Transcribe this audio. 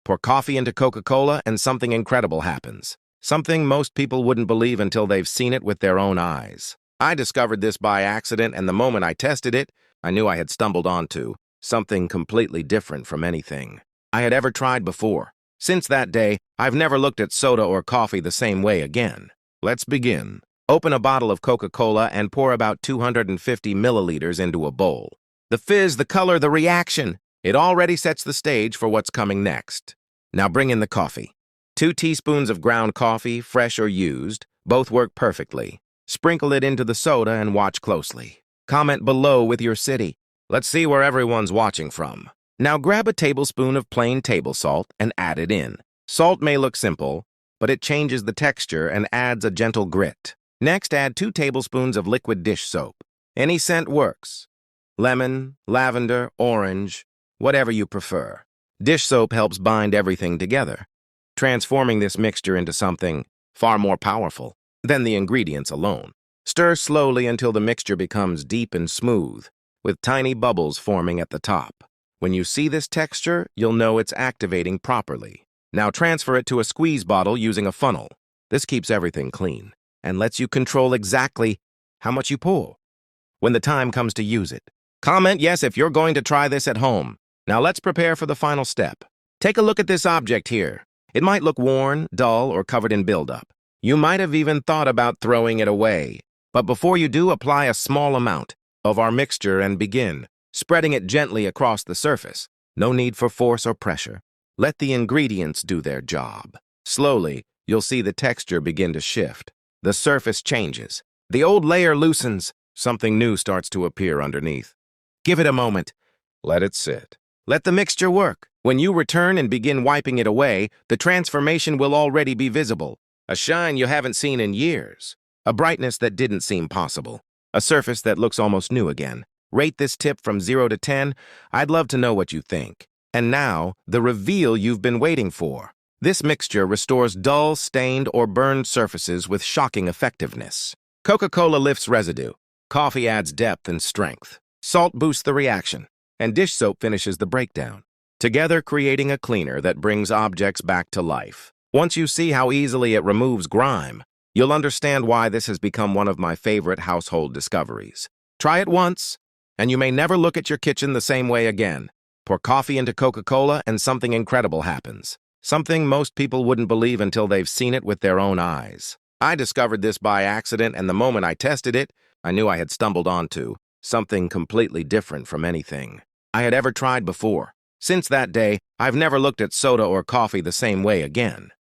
Pour coffee into Coca-Cola and something incredible happens. Something most people wouldn't believe until they've seen it with their own eyes. I discovered this by accident, and the moment I tested it, I knew I had stumbled onto something completely different from anything I had ever tried before. Since that day, I've never looked at soda or coffee the same way again. Let's begin. Open a bottle of Coca-Cola and pour about 250 milliliters into a bowl. The fizz, the color, the reaction. It already sets the stage for what's coming next. Now bring in the coffee. 2 teaspoons of ground coffee, fresh or used, both work perfectly. Sprinkle it into the soda and watch closely. Comment below with your city. Let's see where everyone's watching from. Now grab a tablespoon of plain table salt and add it in. Salt may look simple, but it changes the texture and adds a gentle grit. Next, add 2 tablespoons of liquid dish soap. Any scent works. Lemon, lavender, orange, whatever you prefer. Dish soap helps bind everything together, transforming this mixture into something far more powerful than the ingredients alone. Stir slowly until the mixture becomes deep and smooth, with tiny bubbles forming at the top. When you see this texture, you'll know it's activating properly. Now transfer it to a squeeze bottle using a funnel. This keeps everything clean and lets you control exactly how much you pour when the time comes to use it. Comment yes if you're going to try this at home. Now let's prepare for the final step. Take a look at this object here. It might look worn, dull, or covered in buildup. You might have even thought about throwing it away. But before you do, apply a small amount of our mixture and begin spreading it gently across the surface. No need for force or pressure. Let the ingredients do their job. Slowly, you'll see the texture begin to shift. The surface changes. The old layer loosens. Something new starts to appear underneath. Give it a moment. Let it sit. Let the mixture work. When you return and begin wiping it away, the transformation will already be visible. A shine you haven't seen in years. A brightness that didn't seem possible. A surface that looks almost new again. Rate this tip from 0 to 10. I'd love to know what you think. And now, the reveal you've been waiting for. This mixture restores dull, stained, or burned surfaces with shocking effectiveness. Coca-Cola lifts residue. Coffee adds depth and strength. Salt boosts the reaction. And dish soap finishes the breakdown, together creating a cleaner that brings objects back to life. Once you see how easily it removes grime, you'll understand why this has become one of my favorite household discoveries. Try it once, and you may never look at your kitchen the same way again. Pour coffee into Coca-Cola and something incredible happens. Something most people wouldn't believe until they've seen it with their own eyes. I discovered this by accident, and the moment I tested it, I knew I had stumbled onto something completely different from anything I had ever tried before. Since that day, I've never looked at soda or coffee the same way again.